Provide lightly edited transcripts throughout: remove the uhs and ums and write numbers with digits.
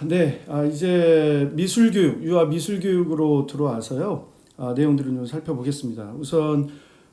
네. 이제 미술교육, 유아 미술교육으로 들어와서요. 내용들을 좀 살펴보겠습니다. 우선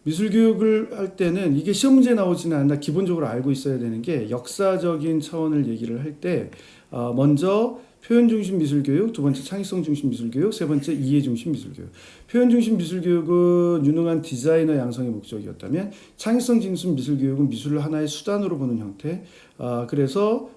미술교육을 할 때는 이게 시험 문제에 나오지는 않나 기본적으로 알고 있어야 되는 게 역사적인 차원을 얘기를 할 때 먼저 표현 중심 미술교육, 두 번째 창의성 중심 미술교육, 세 번째 이해 중심 미술교육. 표현 중심 미술교육은 유능한 디자이너 양성의 목적이었다면 창의성 중심 미술교육은 미술을 하나의 수단으로 보는 형태. 그래서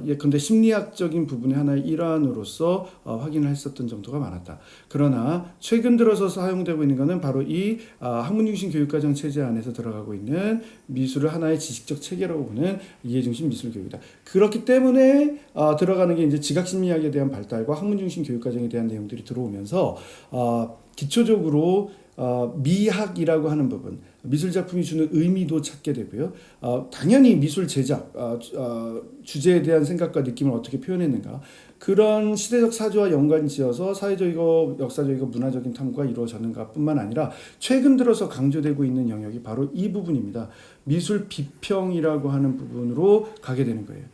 예컨대 심리학적인 부분의 하나의 일환으로서 확인을 했었던 정도가 많았다. 그러나 최근 들어서 사용되고 있는 것은 바로 이 학문 중심 교육과정 체제 안에서 들어가고 있는 미술을 하나의 지식적 체계라고 보는 이해 중심 미술 교육이다. 그렇기 때문에 들어가는 게 이제 지각 심리학에 대한 발달과 학문 중심 교육과정에 대한 내용들이 들어오면서 기초적으로 미학이라고 하는 부분, 미술 작품이 주는 의미도 찾게 되고요. 당연히 미술 제작, 주제에 대한 생각과 느낌을 어떻게 표현했는가, 그런 시대적 사조와 연관지어서 사회적이고 역사적이고 문화적인 탐구가 이루어졌는가 뿐만 아니라 최근 들어서 강조되고 있는 영역이 바로 이 부분입니다. 미술 비평이라고 하는 부분으로 가게 되는 거예요.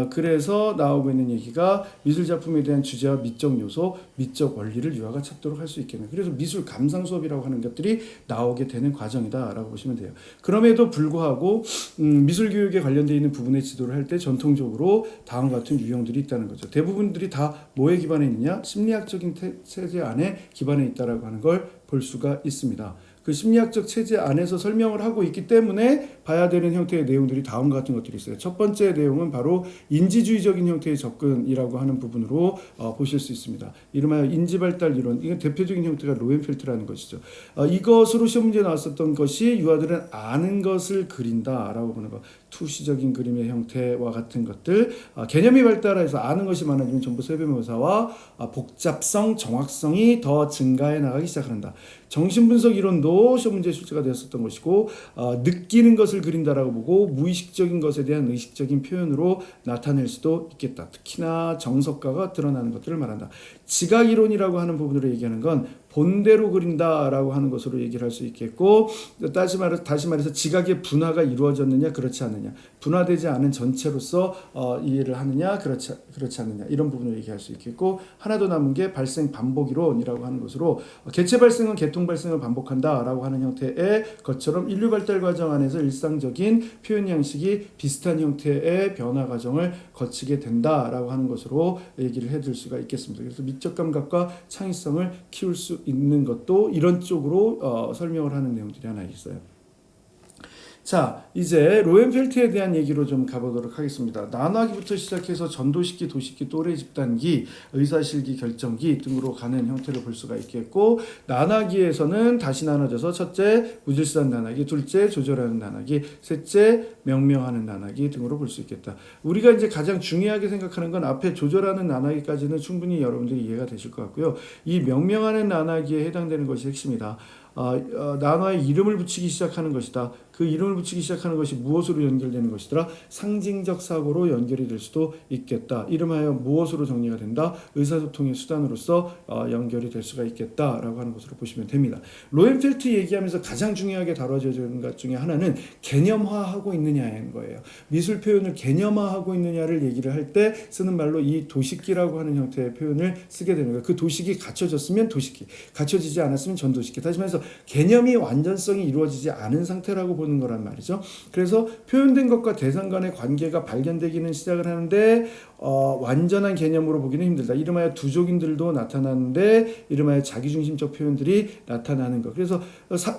그래서 나오고 있는 얘기가 미술 작품에 대한 주제와 미적 요소, 미적 원리를 유아가 찾도록 할 수 있겠네요. 그래서 미술 감상 수업이라고 하는 것들이 나오게 되는 과정이다라고 보시면 돼요. 그럼에도 불구하고 미술 교육에 관련되어 있는 부분의 지도를 할 때 전통적으로 다음과 같은 유형들이 있다는 거죠. 대부분들이 다 뭐에 기반해 있느냐? 심리학적인 체제 안에 기반해 있다라고 하는 걸 볼 수가 있습니다. 그 심리학적 체제 안에서 설명을 하고 있기 때문에 봐야 되는 형태의 내용들이 다음과 같은 것들이 있어요. 첫 번째 내용은 바로 인지주의적인 형태의 접근이라고 하는 부분으로 보실 수 있습니다. 이름하여 인지발달 이론, 이건 대표적인 형태가 로엔펠트라는 것이죠. 이것으로 시험 문제에 나왔었던 것이 유아들은 아는 것을 그린다라고 보는 것, 투시적인 그림의 형태와 같은 것들, 개념이 발달해서 아는 것이 많아지면 전부 세배묘사와 복잡성, 정확성이 더 증가해 나가기 시작한다. 정신분석 이론도 시험 문제 출제가 되었었던 것이고, 느끼는 것을 그린다라고 보고 무의식적인 것에 대한 의식적인 표현으로 나타낼 수도 있겠다. 특히나 정석가가 드러나는 것들을 말한다. 지각 이론이라고 하는 부분으로 얘기하는 건 본대로 그린다라고 하는 것으로 얘기를 할 수 있겠고, 다시 말해서 지각의 분화가 이루어졌느냐 그렇지 않느냐, 분화되지 않은 전체로서 이해를 하느냐 그렇지 않느냐, 이런 부분을 얘기할 수 있겠고, 하나 더 남은 게 발생 반복 이론이라고 하는 것으로 개체 발생은 계통 발생을 반복한다라고 하는 형태의 것처럼 인류 발달 과정 안에서 일상적인 표현 양식이 비슷한 형태의 변화 과정을 거치게 된다라고 하는 것으로 얘기를 해둘 수가 있겠습니다. 그래서 미적 감각과 창의성을 키울 수 있는 것도 이런 쪽으로 설명을 하는 내용들이 하나 있어요. 자, 이제 로엔펠트에 대한 얘기로 좀 가보도록 하겠습니다. 나누기부터 시작해서 전도식기, 도식기, 또래 집단기, 의사실기, 결정기 등으로 가는 형태를 볼 수가 있겠고, 나누기에서는 다시 나눠져서 첫째, 무질서한 나누기, 둘째, 조절하는 나누기, 셋째, 명명하는 나누기 등으로 볼 수 있겠다. 우리가 이제 가장 중요하게 생각하는 건 앞에 조절하는 나누기까지는 충분히 여러분들이 이해가 되실 것 같고요. 이 명명하는 나누기에 해당되는 것이 핵심이다. 나눠의 이름을 붙이기 시작하는 것이다. 그 이름을 붙이기 시작하는 것이 무엇으로 연결되는 것이더라? 상징적 사고로 연결이 될 수도 있겠다. 이름하여 무엇으로 정리가 된다? 의사소통의 수단으로서 연결이 될 수가 있겠다라고 하는 것으로 보시면 됩니다. 로엔펠트 얘기하면서 가장 중요하게 다뤄지는 것 중에 하나는 개념화하고 있느냐인 거예요. 미술 표현을 개념화하고 있느냐를 얘기를 할 때 쓰는 말로 이 도식기라고 하는 형태의 표현을 쓰게 되는 거예요. 그 도식이 갖춰졌으면 도식기, 갖춰지지 않았으면 전도식기. 다시 말해서 개념이 완전성이 이루어지지 않은 상태라고 보는 거란 말이죠. 그래서 표현된 것과 대상 간의 관계가 발견되기는 시작을 하는데 완전한 개념으로 보기는 힘들다. 이름하여 두족인들도 나타나는데 이름하여 자기중심적 표현들이 나타나는 것. 그래서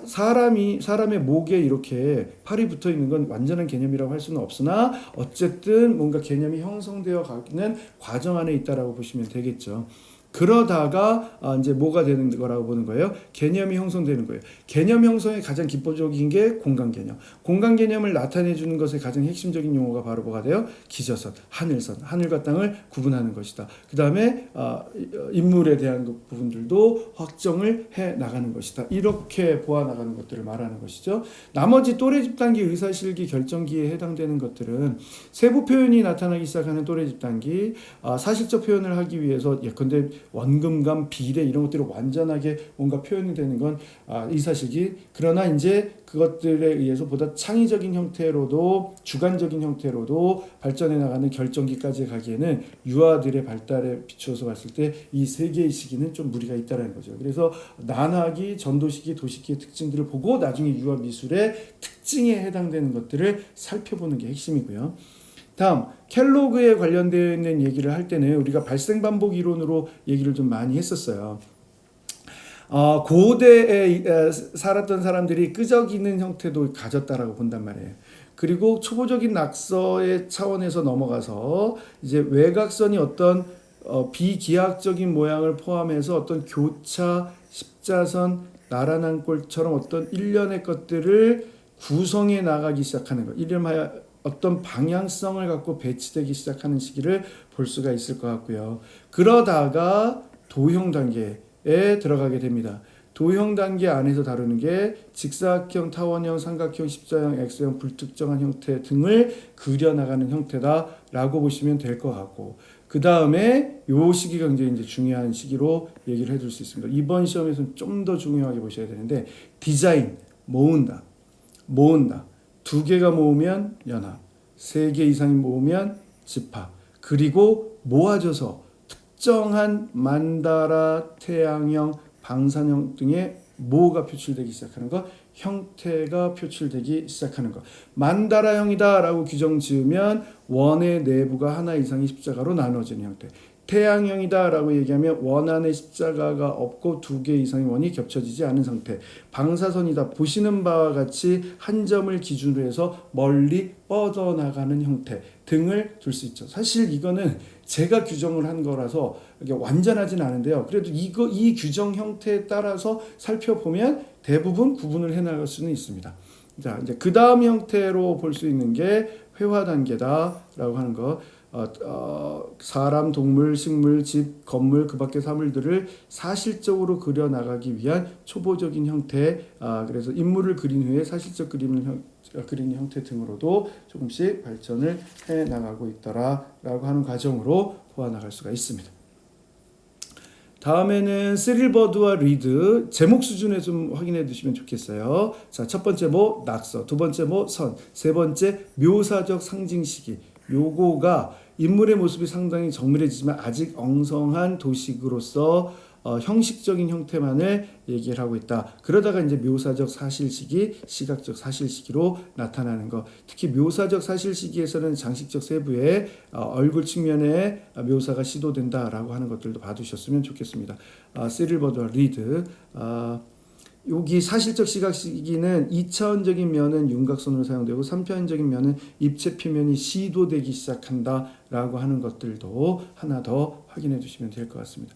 사람의 목에 이렇게 팔이 붙어 있는 건 완전한 개념이라고 할 수는 없으나 어쨌든 뭔가 개념이 형성되어 가는 과정 안에 있다라고 보시면 되겠죠. 그러다가 이제 뭐가 되는 거라고 보는 거예요? 개념이 형성되는 거예요. 개념 형성의 가장 기본적인 게 공간 개념. 공간 개념을 나타내 주는 것의 가장 핵심적인 용어가 바로 뭐가 돼요? 기저선, 하늘선, 하늘과 땅을 구분하는 것이다. 그 다음에 인물에 대한 부분들도 확정을 해 나가는 것이다. 이렇게 보아 나가는 것들을 말하는 것이죠. 나머지 또래 집단기, 의사실기, 결정기에 해당되는 것들은 세부 표현이 나타나기 시작하는 또래 집단기, 사실적 표현을 하기 위해서 예컨대 원금감, 비례 이런 것들이 완전하게 뭔가 표현이 되는 건 이사시기. 그러나 이제 그것들에 의해서 보다 창의적인 형태로도 주관적인 형태로도 발전해 나가는 결정기까지 가기에는 유아들의 발달에 비추어서 봤을 때 이 세 개의 시기는 좀 무리가 있다는 거죠. 그래서 난화기, 전도시기, 도시기의 특징들을 보고 나중에 유아 미술의 특징에 해당되는 것들을 살펴보는 게 핵심이고요. 다음 켈로그에 관련되어 있는 얘기를 할 때는 우리가 발생 반복 이론으로 얘기를 좀 많이 했었어요. 고대에 살았던 사람들이 끄적이는 형태도 가졌다라고 본단 말이에요. 그리고 초보적인 낙서의 차원에서 넘어가서 이제 외곽선이 어떤 비기하학적인 모양을 포함해서 어떤 교차, 십자선, 나란한 꼴처럼 어떤 일련의 것들을 구성해 나가기 시작하는 것. 이름하여 어떤 방향성을 갖고 배치되기 시작하는 시기를 볼 수가 있을 것 같고요. 그러다가 도형 단계에 들어가게 됩니다. 도형 단계 안에서 다루는 게 직사각형, 타원형, 삼각형, 십자형, X형, 불특정한 형태 등을 그려나가는 형태다라고 보시면 될 것 같고, 그 다음에 요 시기가 굉장히 이제 중요한 시기로 얘기를 해줄 수 있습니다. 이번 시험에서는 좀 더 중요하게 보셔야 되는데, 디자인, 모은다. 두 개가 모으면 연합, 세 개 이상이 모으면 집합, 그리고 모아져서 특정한 만다라, 태양형, 방산형 등의 뭐가 표출되기 시작하는 것, 형태가 표출되기 시작하는 것. 만다라형이다라고 규정 지으면 원의 내부가 하나 이상의 십자가로 나눠지는 형태. 태양형이다라고 얘기하면 원 안에 십자가가 없고 두 개 이상의 원이 겹쳐지지 않은 상태. 방사선이다. 보시는 바와 같이 한 점을 기준으로 해서 멀리 뻗어나가는 형태 등을 둘 수 있죠. 사실 이거는 제가 규정을 한 거라서 이게 완전하진 않은데요. 그래도 이 규정 형태에 따라서 살펴보면 대부분 구분을 해나갈 수는 있습니다. 자, 이제 그 다음 형태로 볼 수 있는 게 회화 단계다라고 하는 거. 사람, 동물, 식물, 집, 건물, 그 밖의 사물들을 사실적으로 그려 나가기 위한 초보적인 형태. 그래서 인물을 그린 후에 사실적 그리는 형태 등으로도 조금씩 발전을 해 나가고 있더라라고 하는 과정으로 보아 나갈 수가 있습니다. 다음에는 시릴버드와 리드 제목 수준에 좀 확인해 두시면 좋겠어요. 자, 첫 번째 뭐 낙서, 두 번째 뭐 선, 세 번째 묘사적 상징 시기. 요거가 인물의 모습이 상당히 정밀해지지만 아직 엉성한 도식으로서 형식적인 형태만을 얘기를 하고 있다. 그러다가 이제 묘사적 사실시기, 시각적 사실시기로 나타나는 것. 특히 묘사적 사실시기에서는 장식적 세부의 얼굴 측면에 묘사가 시도된다라고 하는 것들도 봐두셨으면 좋겠습니다. 시릴버드와 리드. 여기 사실적 시각 시기는 2차원적인 면은 윤곽선으로 사용되고 3차원적인 면은 입체 표면이 시도되기 시작한다라고 하는 것들도 하나 더 확인해 주시면 될 것 같습니다.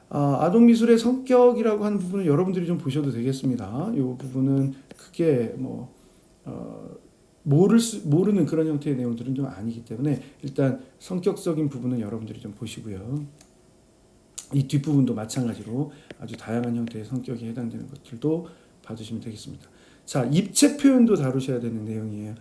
아동 미술의 성격이라고 하는 부분은 여러분들이 좀 보셔도 되겠습니다. 이 부분은 크게 모르는 그런 형태의 내용들은 좀 아니기 때문에 일단 성격적인 부분은 여러분들이 좀 보시고요. 이 뒷부분도 마찬가지로 아주 다양한 형태의 성격에 해당되는 것들도 봐주시면 되겠습니다. 자, 입체 표현도 다루셔야 되는 내용이에요.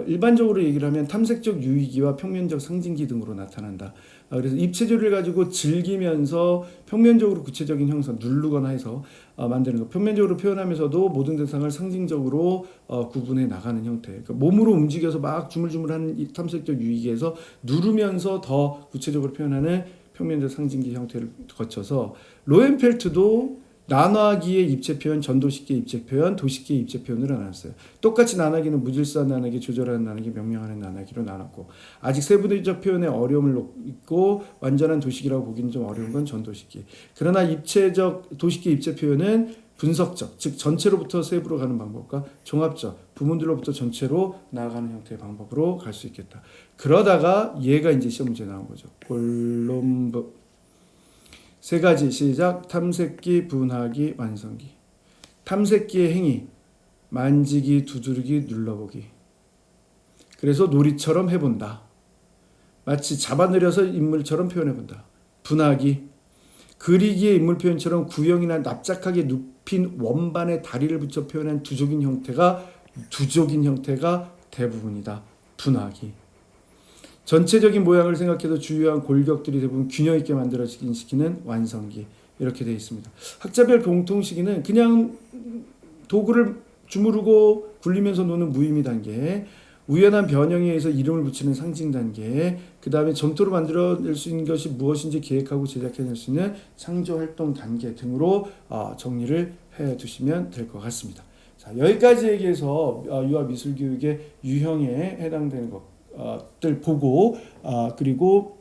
일반적으로 얘기를 하면 탐색적 유의기와 평면적 상징기 등으로 나타난다. 그래서 입체조를 가지고 즐기면서 평면적으로 구체적인 형상 누르거나 해서 만드는 것. 평면적으로 표현하면서도 모든 대상을 상징적으로 구분해 나가는 형태. 그러니까 몸으로 움직여서 막 주물주물하는 이 탐색적 유의기에서 누르면서 더 구체적으로 표현하는 평면적 상징기 형태를 거쳐서 로엔펠트도 난화기의 입체 표현, 전도식기의 입체 표현, 도식기의 입체 표현으로 나눴어요. 똑같이 난화기는 무질서한 난화기, 조절하는 난화기, 명령하는 난화기로 나눴고, 아직 세부적 표현에 어려움을 있고 완전한 도식이라고 보기는 좀 어려운 건 전도식기. 그러나 입체적 도식기 입체 표현은 분석적, 즉 전체로부터 세부로 가는 방법과 종합적, 부분들로부터 전체로 나아가는 형태의 방법으로 갈 수 있겠다. 그러다가 얘가 이제 시험 문제 나온 거죠. 콜롬브. 세 가지 시작. 탐색기, 분하기, 완성기. 탐색기의 행위, 만지기, 두드리기, 눌러보기. 그래서 놀이처럼 해본다. 마치 잡아내려서 인물처럼 표현해본다. 분하기, 그리기의 인물 표현처럼 구형이나 납작하게 눕힌 원반에 다리를 붙여 표현한 두족인 형태가 대부분이다. 분하기. 전체적인 모양을 생각해도 주요한 골격들이 대부분 균형 있게 만들어지긴 시키는 완성기 이렇게 되어 있습니다. 학자별 공통시기는 그냥 도구를 주무르고 굴리면서 노는 무의미 단계, 우연한 변형에 의해서 이름을 붙이는 상징 단계, 그 다음에 점토로 만들어낼 수 있는 것이 무엇인지 계획하고 제작해낼 수 있는 창조 활동 단계 등으로 정리를 해 두시면 될 것 같습니다. 자, 여기까지 얘기해서 유아 미술 교육의 유형에 해당되는 것들 보고 그리고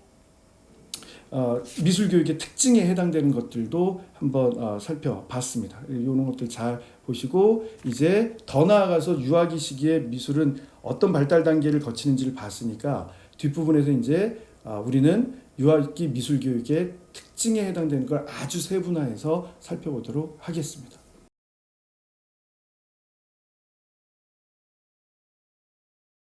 미술 교육의 특징에 해당되는 것들도 한번 살펴봤습니다. 이런 것들 잘 보시고 이제 더 나아가서 유아기 시기에 미술은 어떤 발달 단계를 거치는지를 봤으니까 뒷부분에서 이제 우리는 유아기 미술 교육의 특징에 해당되는 걸 아주 세분화해서 살펴보도록 하겠습니다.